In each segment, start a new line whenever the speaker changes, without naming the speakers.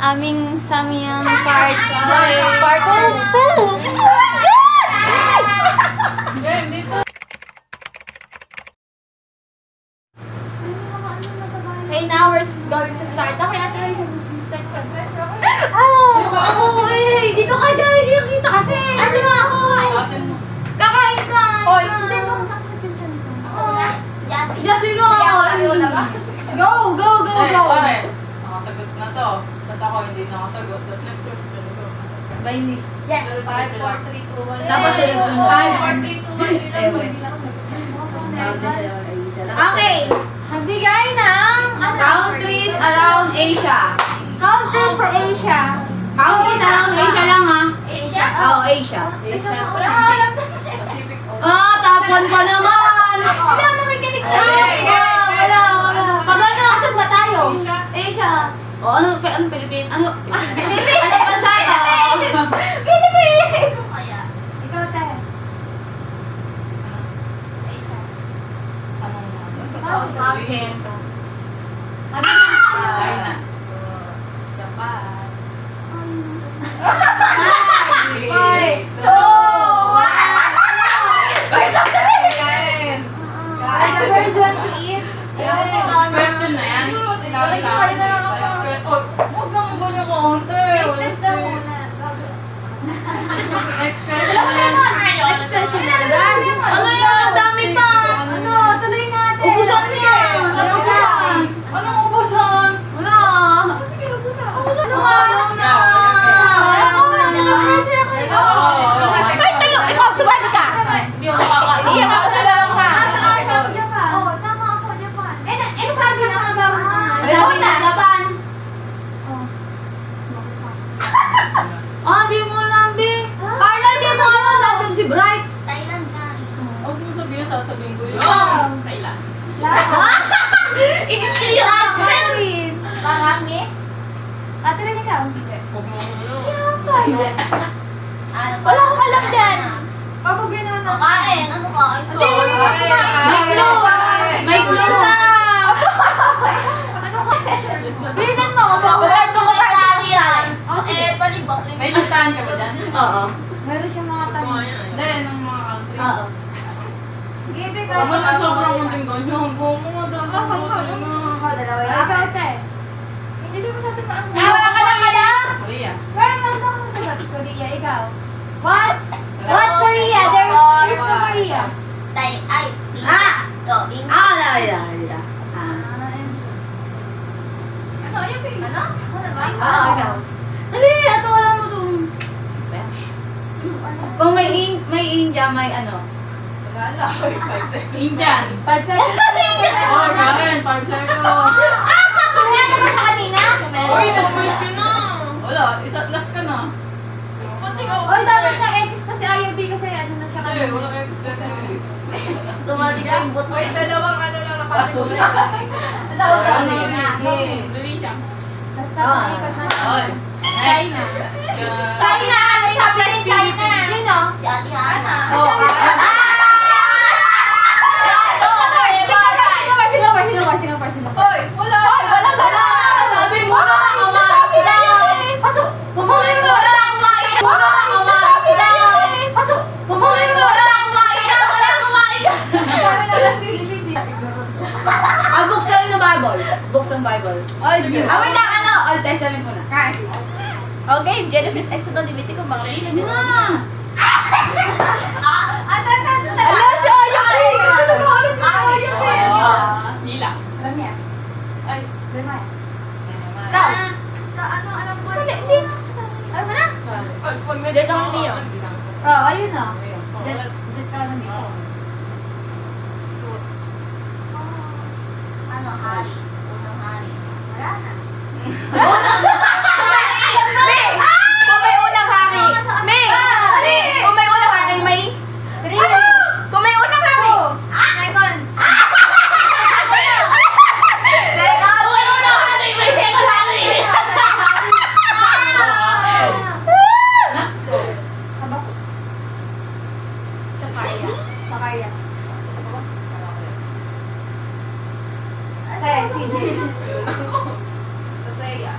aming Samyang part 2. Part 2.
Game, dito.
Okay, now we're going to start. Okay, Ate Ray, start ka. Oh, dito ka dyan. Hindi nakita kasi. Ando na ako.
Atin mo.
Kakain ka.
Hoy,
hindi mo masakit yung tiyan ko.
Yes,
Sige ako. Go, go, go,
Ay,
go.
pare, nakasagot na to. Tapos ako hindi nakasagot. Tapos next question ko.
By list.
Yes.
5, 4, 3, 2, 1.
Dapat
sunod. 5, 4, 3, 2, 1. Bilang mo. Hindi Okay. Magbigay ng countries around Asia. Countries sa Asia.
Countries around Asia lang, ha?
Asia? Oo, Asia.
Asia, Pacific.
Top 1 pa naman. Wala nakikinig sa Wala. Pag ano, asan ba tayo? Asia. O, ano Philippines? Ano bansa yun? Philippines! Ikaw, te. Asia.
Anong
Akin.
China.
Japan.
Hoy!
The first one to eat.
Question na yan. Huwag naman ganyan ko, ante. Next question na yan.
Next question na. Ano yun? Ang dami pa. Ano? Tuloy natin. Ubusan niya. Ubusan.
Anong ubusan?
Wala. Ano ka? Ayaw na.
Kahit talo, ikaw, sumali ka!
Hindi ako makakain.
Iyak ako sa lang ka!
Sabi na, Japan. Di mo alam, Bi. Carla, di mo alam. Laban si Bright.
Huwag mo sabihin, sasabihin ko yun.
Inis yung answer.
Marami?
Katrin, ikaw.
Huwag mo
Wala akong alam dyan.
Papagay naman ako.
Ano ka?
May clue. May clue ka. Ano ka? Bilisan mo.
Pagkas ko kay Sally yan.
Oh, sige.
Palibak.
May listahan ka ba dyan?
Oo. Meron siyang mga tanong.
Hindi, ng mga country.
Oo. Sige,
Ako naman sobrang munting ganyan. Buong mga dagang
Dalawa yan. Ikaw, te. Hindi mo sabi mo ang...
Wala ka na pala?
Korea.
Kaya nga ako sasagot. Korea, ikaw. What? What Korea? There's no Korea.
Ano? Ayun ba yung ano? Ako na ba?
Ikaw. Hindi, ito wala mo itong... Kung may India, may ano?
Indian.
5 seconds.
Oh, Karen, 5 seconds.
Kaya na ba siya kanina?
Uy, na-smart ka na. Wala, last ka na.
Oy, dapat na X kasi ayaw B kasi ano na siya
Hindi,
kanina.
wala kayo seconds.
Tumatik pa yung buto.
dalawang ano lang nakapagod.
Tawag ka
Ano
na
yun?
Basta maikot na siya.
Oy,
China.
China! Ano sabi ni China?
Yun o.
Si Ate Hana.
Singapore.
Hoy, wala.
Wala sa
Sabi mo na,
Sabi na yun!
Pasok!
Kumuha mo wala akong kain! Sabi na yun!
Pasok!
Kumuha mo wala akong kain! Wala akong kain!
Sabi na sa Philippines eh. Buksan ng Bible. Buksan Bible. Old
Sige.
wait lang, ano? Old Testament muna.
Okay, Genesis, Exodus, Leviticus, mga
Sige na.
Ala siya! Yung
Lamyas.
Ay,
Lamay.
Ikaw.
Alam ko.
Sali, hindi.
Ayaw mo na?
Dito ang Leo.
Oo, ayun na. Jet ka lang dito.
Ano, hari? Unang hari. Wala na. Kung may unang hari. May! Kung may unang hari, may...
3.
Kung may unang hari.
Second.
Kung may unang hari, may second hari.
Habakuk. Sakarias. CJ.
Isaiah.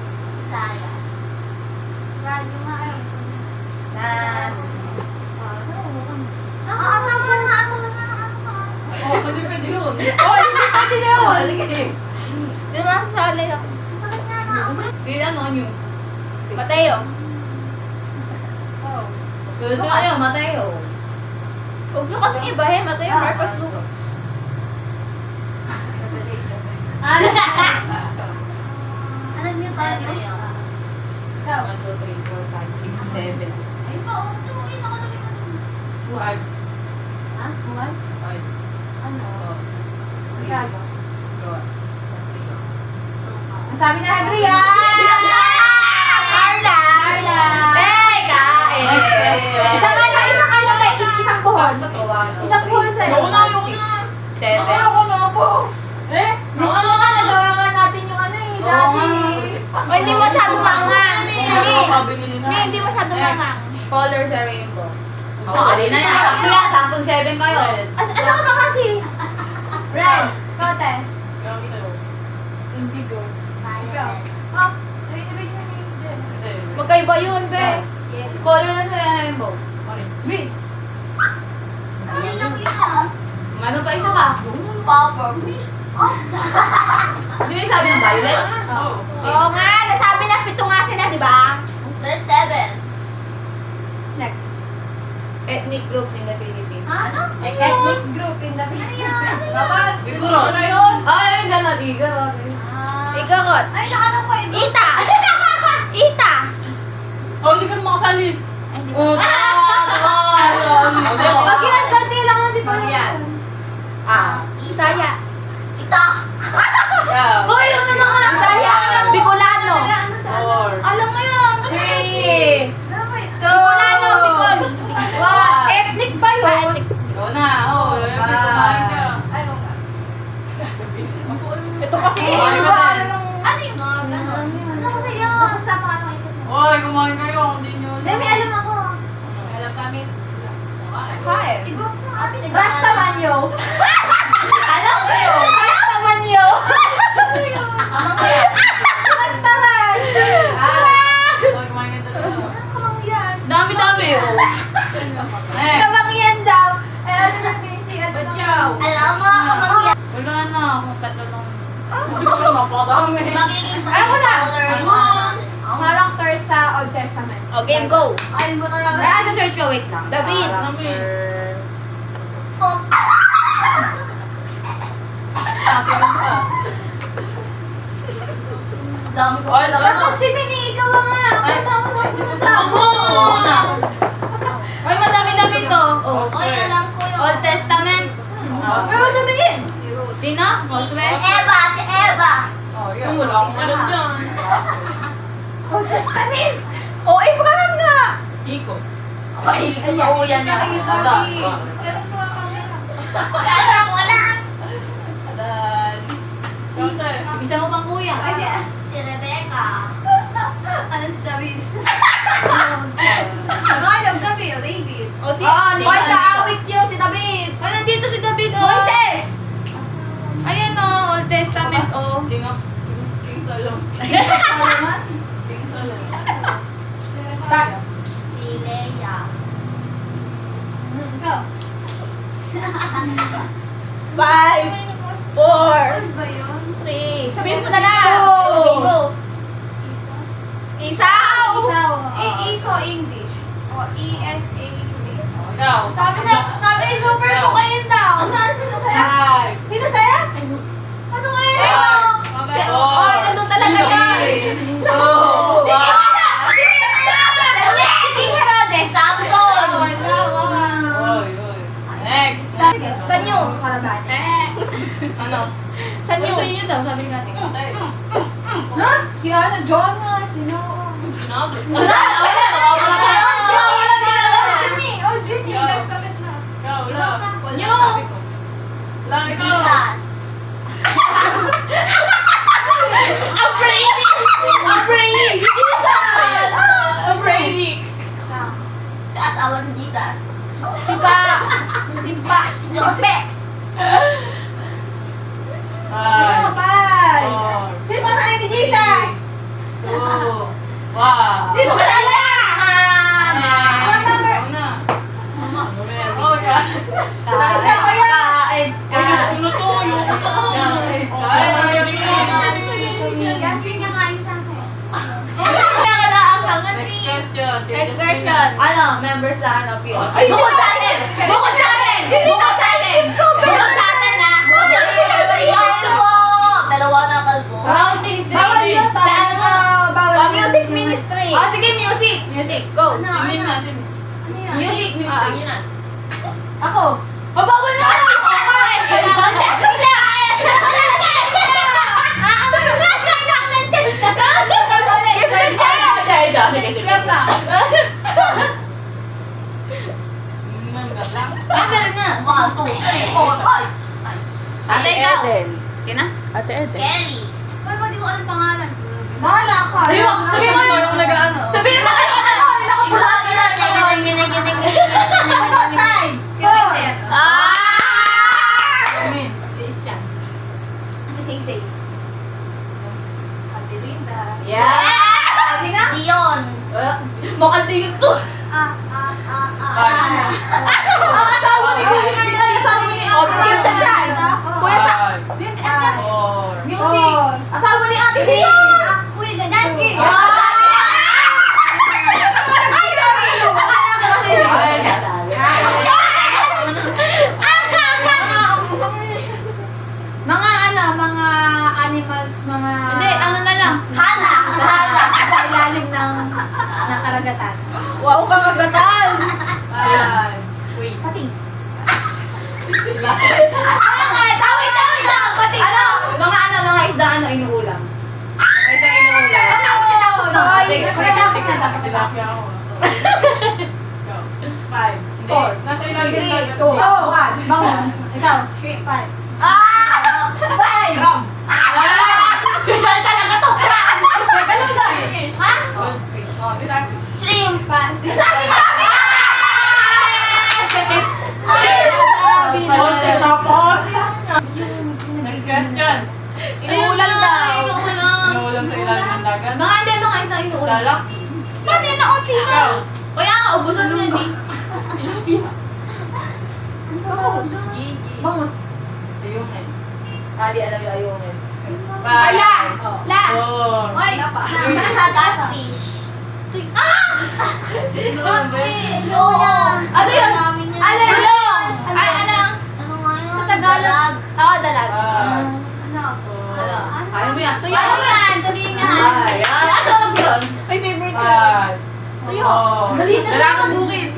Sige.
Di ba sasali ako?
Ilan on you?
Mateo.
Sunod na yun, Mateo.
Huwag nyo kasing ibahin. Mateo, Marcos, Lucas.
Alam niyo tayo?
1, 2, 3, 4, 5, 6, 7.
Ay pa, yun nakalagay ka dun.
5.
Ha? Buwan?
5.
Ano?
Masyado.
Sabi na Adrian!
Carla!
Carla!
Hey, kain! Isang isang buhon. Isang buhon sa'yo.
Yung na, yung na.
7.
Ako na po.
Eh? Nung ano nga, nagawa nga natin yung ano eh, dati.
O, hindi masyadong manghang.
Pabili na.
Hindi masyadong manghang.
Color sa rainbow.
Oo,
Dali na yan. Sakto yan. Sample 7 kayo.
Ano ka kasi? Red. Contest.
Indigo.
Oh, magkaiba yun, be.
Color na sa rainbow.
Green.
Meron pa isa ka? Di ba yung sabi ng violet?
Oo nga, nasabi na 7 nga sila, di ba?
There's 7.
Next.
Ethnic groups in the Philippines.
Ano? Ethnic group in the Philippines.
Dapat.
Siguro. Ano yun?
Ay, gano'n. Igor.
Ikakot.
Ay, nakalang ko eh.
Ita. Ita.
Oh, hindi ka na makasali.
Ay, hindi
Oh,
ko.
Pag-ilan ganti lang, hindi ko
Yan. Isaya.
Yeah.
Hoy, yun na mga.
Isaya. Bicolano.
4.
Alam mo yun.
3.
Two.
Bicolano, Bicol. Ethnic ba yun?
Ikaw na. Oh, kumain ka.
Ito kasi,
Oh,
di
ano
ba?
din?
Ano yung mga ganon? Ano kasi yun?
Basta pa ano ito.
Oy, kumain kayo. Hindi nyo.
Demi, alam ako.
Alam kami.
Kain.
Basta manyo. Alam ko yun. Basta manyo. Amang ko yan. Basta man.
Oy, kumain ka dito.
Kamang yan.
Dami-dami oh. Next.
Kamang yan daw. Eh, ano na busy?
Badyaw.
Alam mo, kamang yan.
Wala na. Kung tatlo lang. Hindi ko na mapadami.
Magiging
Ano na?
color yung
Ano?
ano natin.
Character sa Old Testament.
O, game go. Ayun mo talaga.
Ah,
search ko. Wait lang.
David.
Kasi lang siya.
Dami ko.
Oy,
Bakit si Minnie? Ikaw nga. Ay, dami mo. Ay, madami-dami to.
Oh,
Oy, alam ko yun. Old Testament. Pero madami din. Sino? Josue? Si Eva.
Oh, yun. Wala akong alam dyan.
Old Testament. O, Abraham nga.
Iko.
Ay, totoo yan na.
Ada.
Wala.
Adan. Siyempre.
Bisa mo pang kuya. Si Rebecca. Ano si David? Ano yung David? David.
O, si...
Oh,
Boy, sa awit yun, si David.
Ay, nandito si David. Oh.
Moises.
Ayan o, Old Testament o.
King Solomon.
Solomon?
King Solomon.
Si Leia.
Ikaw. 5, 4, 3. Sabihin mo na lang.
Go.
Isaw.
Iso English. O, ESA English.
Ikaw.
Sabi, super mo kayo daw. Ano, sino saya?
Five.
Sino saya? Ano nga yun?
Five.
Oy, nandun talaga yan.
Two.
Si King Si King Herodes.
Samson.
Oy, oy. Next.
Saan yung kalagayan?
Ano?
Saan yung?
Sa inyo daw, sabi natin.
Ha? Si ano? John nga. Si Noah.
Sinabi.
Wala.
Jenny. Oh, Jenny.
Ikaw.
Testament na.
Ikaw, wala.
Nyo.
Wala, ikaw.
Ang brainy! Ang brainy!
Ang Brady.
Sa asawa ni Jesus.
Simpa! Simpa! Jose! Ano
Five.
ba?
Four.
Sino ba sa ni Jesus?
Two. One.
Sino ba sa
Mama.
Ikaw na. Oh, yeah.
Kain.
Kain.
Ano to? Yung
members sa POC. Bukod sa atin! Bukod sa atin! Bukod sa atin! Bukod sa atin, ha?
Kalbo! Dalawa na kalbo.
Bawal ministry.
Bawal yun,
Sa ano mo?
bawal music ministry.
Oh, sige, music. Music, go.
Simin na, simin.
Music, music.
Yun na.
Ako.
Oh, bawal na!
Manggat lang.
Ay, meron nga.
1, 2, 3, 4, 5.
Ate, ikaw. Kina?
Ate Ede.
Kelly.
Ay, hindi ko alam pangalan.
Bahala ka.
Sabi mo yung nag-ano. Sabihin mo kayo ano. Nakapulati na.
Ano, time? Go.
Simin.
Ate Sing-Sing.
Ate Linda.
Yeah!
Sige nga.
Dion.
Mukhang tingin ko.
Five.
Ang asawa ni Kuya. Ang asawa ni
Give the chance.
Kuya sa...
Five. Four.
Music. Asawa ni Ate Dio.
Kuya, Gadansky.
Ay, sorry. Akala ko kasi.
Mga ano, mga animals, mga...
Hindi, ano na lang.
Hana. Hana.
Sa ilalim ng karagatan.
Wow, kamagatan.
Five.
Pati.
Tawid lang. Pati. Ano? Mga isda, inuulam. Mga isda, inuulam.
Tapos na.
Tapos na.
Tilapia ako. Go. Five. Hindi.
Four.
Nasa ilalim
Three,
ng
two, one. Bangus. Ikaw. Five. Five.
Crab.
Social talaga to.
Ganun ba? Ha?
Oh, start.
Shrimp.
Five.
Sabi na.
Sabi na.
Tapos. Next question.
Inuulam daw.
Inuulam sa ilalim ng dagat.
Mga hindi, mga isda, inuulam.
Dala.
Paano yun ang konti ba?
Ikaw.
Kaya nga, ubusan mo yun eh.
Bangus. Bangus.
Ayungin.
Hindi alam yung ayungin.
Five.
La. La.
Four.
Oy!
Nasa catfish.
Catfish.
Ano yun? Ano yun?
Ay, ano?
Ano nga yun?
Sa Tagalog. Oo, dalag.
Five.
Ano ako?
Ayaw mo yan. Tuyo.
Ano yan? Tulingan.
Ay, asawag yun. My favorite yun.
Five.
Tuyo.
Four.
Maliit na
Dalagang
lang.
bukid.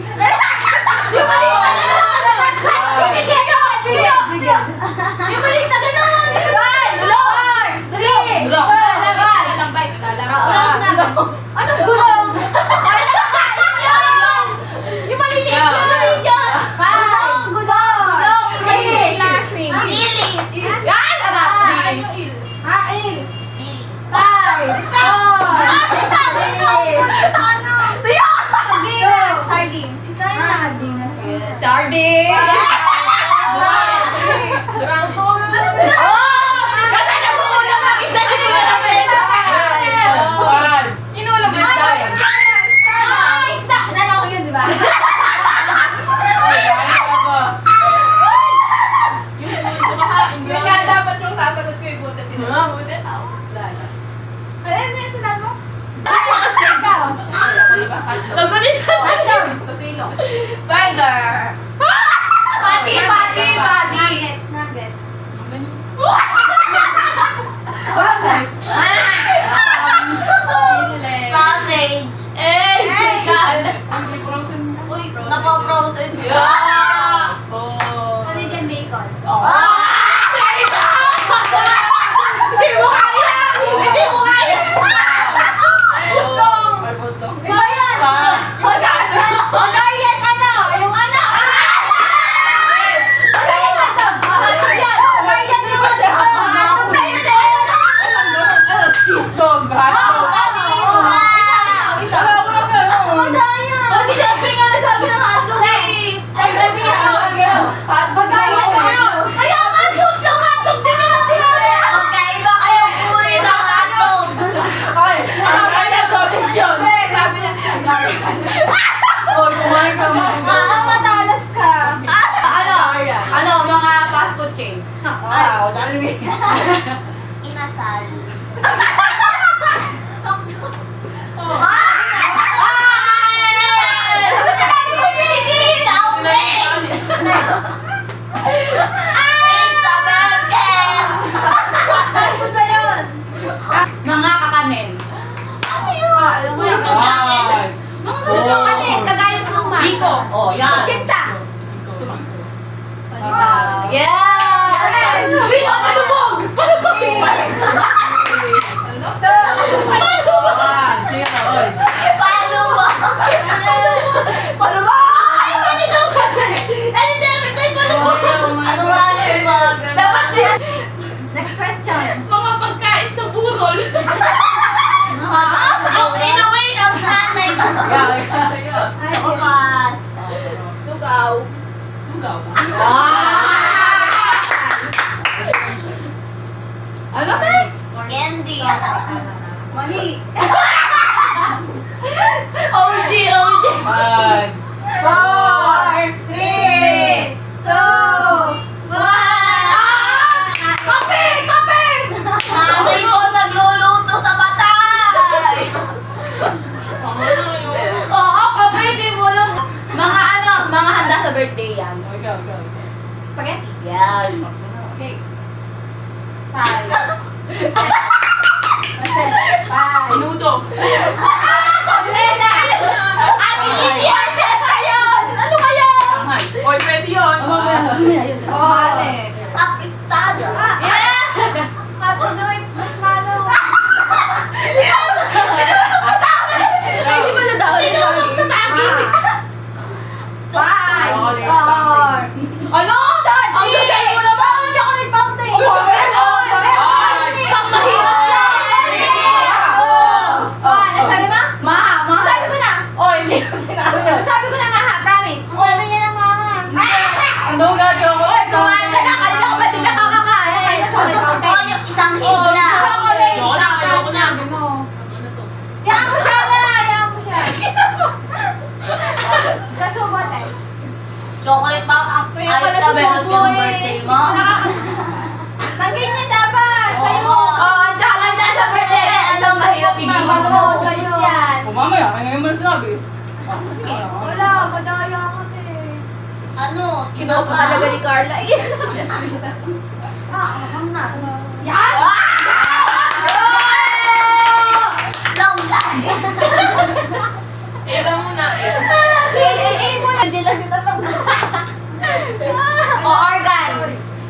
Yung maliit na gano'n. Bigyan nyo.
Bigyan.
Yung maliit na gano'n.
Five. Four. Three.
Gulong.
Two. Laban.
Lalang bites.
Oras na. Anong gulong?
Yung maliit. Yung maliit yun.
Five. Gulong. Three.
Lilis.
Yan, sarap.
Lilis.
Hain.
Lilis.
Five. Four. Three.
Tuyo.
Sardines. Sardines. Sardines.
Sardine. Oh! Kasi nabuulam ang isda ni Kuya Rafael.
Five.
Inuulam mo
Next
isda.
time.
Isda. Dala ko yun, di ba?
Ay, kain ka ba?
Kaya dapat yung sasagot ko yung butet nila.
Ano yung sinabi mo? Ikaw.
Tagulis sa
Ikaw.
Tosino.
Burger.
Pati.
Nuggets. Nuggets. Wala na.
Sausage.
Eh, special.
Uy, napo-frozen siya.
Four.
Canadian bacon.
Hindi mo kaya! Hindi mo kaya!
Ay, butong.
Iba yan. Hungarian ano? Yung ano? Hungarian ano? Hungarian yung ano?
Cheese dog. Hot dog. Wala ko lang yan.
Hungarian.
Oh, si Jeffrey nga nasabi ng hotdog eh.
Hot dog.
Kaya nga, shoot lang hotdog din yun ang tinatay.
Magkaiba kayong uri ng hotdog.
Ay, ang kanya sausage yun.
Sabi na,
Oh, kumain ka mo.
Matalas ka.
ano, mga fast food chains.
Wow, dali. Inasal.
Ay!
Pizza burger!
Fast food na yun.
Mga kakanin.
Alam mo yan.
Ay.
Mga kakanin. Kagaya ng suma. Biko. Oh, yan.
Chinta.
Yeah! Biko, palubog!
Sige na, oy.
Paano ba?
Palubog! Ay, pwede daw kasi. Ano dapat tayo palubog?
Ano ba yung mga ganun?
Dapat yan.
Next question.
Mga pagkain sa burol.
Yung inuwi ng nanay ko.
Ay,
Bukas.
Sugaw. Sugaw? Ano ba?
Candy.
Mali.
OG.
5,
4, 3, 2, 1. Kape! Kape!
Nanay ko nagluluto sa batay.
Oo, kape, di mo lang. Mga handa sa birthday yan.
Ikaw.
Spaghetti.
Yan.
Okay. 5. Five.
Minuto.
Lena!
Ate Lilian, testa yun! Ano kaya?
Shanghai.
Oy, pwede yun.
Oh, ate.
Apritada.
Matuloy. Mano.
Hindi ba na daw? Tinutog sa akin.
5, 4.
Ano? Ang social mo naman!
Chocolate fountain.
Chocolate fountain. Pang mahirap yan.
Oh, ano sabi mo?
Maha.
Sabi ko na.
Oh, hindi ko sinabi yun.
Sabi ko na maha, promise. Sabi niya na maha.
Ano gagawin ko?
Kumain ka na. Kanina ko ba di nakakakain?
Ay, chocolate
O,
fountain.
yung isang hibla.
Chocolate.
Ayoko na.
Sabi mo. Yan mo siya na. Yan mo siya. Sa subot eh.
Chocolate pa. Ayos na ba yung birthday mo?
Sagay niya dapat. Sa'yo.
Oh, tsaka lang dyan sa birthday. Ano, mahirap i-gift.
Malo, sa'yo.
O mamaya, ngayon mo na sinabi.
Wala, madaya ka eh.
Ano?
Kinuha pa talaga ni Carla.
Hang na. Yan!
Longga.
Ito muna.
mo na. Hindi lang dito lang.
O, organ.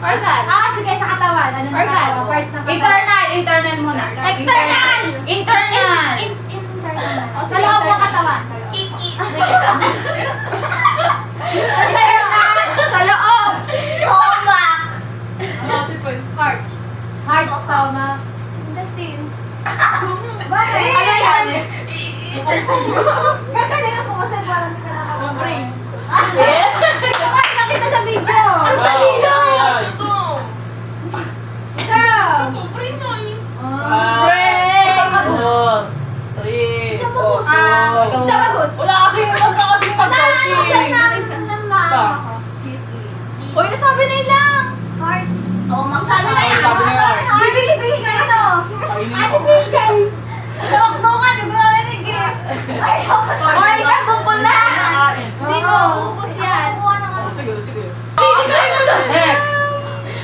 Organ.
Sige, sa katawan. Ano
Organ.
katawan? Parts ng katawan.
Internal muna.
External!
Internal.
Internal. Sa loob ng katawan. Sa loob.
Kiki.
Sa loob.
Stomach.
Heart. Heart, stomach. Intestine. Bakit? Ano yan? Gagaling ako kasi parang hindi ka nakakagawa.
Brain.
Kumain na kita sa video. Ang talino! Ikaw!
Brain na eh.
Brain! Isa pa po. Isa pa gus.
Wala kasing magkakasing
Ano sa
mag-coaching.
namin ng mama ko?
Uy, nasabi na ilang.
Heart.
Stomach.
Sabi na yan.
Sabi na yan.
Bibili kayo to.
Kainin
Ate
ko.
CJ. Tawag-tungan. Hindi ko narinig eh. Ayoko.
Uy, isang bukol na.
Hindi ko ubus yan. Kukuha na nga.
Sige.
Next.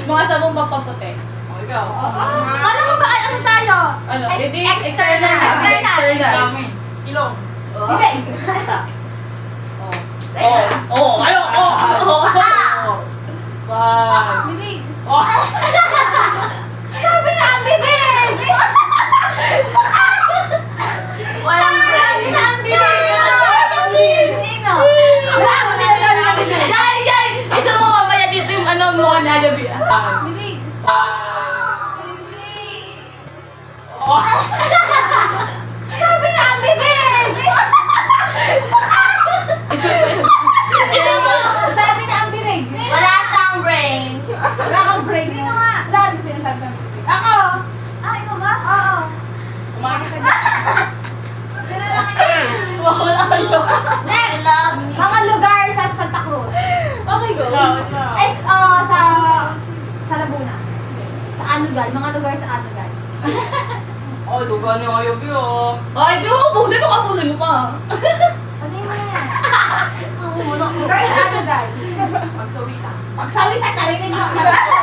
Mga sabong pampaputi.
O, ikaw.
Kala ko ba ay ano tayo?
Ano?
Ay,
Hindi,
external.
External.
Dami.
Ilong.
Hindi.
Ano?
Bibig.
Oh.
Sabi na ang bibig!
Walang
Sabi
brain.
na ang bibig! Sino? Wala mo sinasabi na bibig.
Yay! Isa mo mamaya dito yung ano mo na alabi.
Bibig. Bibig. Sabi na ang bibig! Ito mo! Sabi na ang bibig!
Wala siyang brain.
Wala kang break. Sino nga? Dahil mo sinasabi ng bibig. Ako! Ikaw ba? Oo.
Kumain ka.
Sino lang yun?
Wala kayo.
Next!
Love me.
Mga lugar sa Santa Cruz.
Okay, go.
Sa Laguna. Sa Anugan. Mga lugar sa Anugan.
Oh, dugan yung ayaw.
Ay, di mo ubusin mo pa.
Pagay mo na yan.
muna.
Try sa ano, guys?
Magsawitan.
Magsawitan, narinig mo ang sabi ko.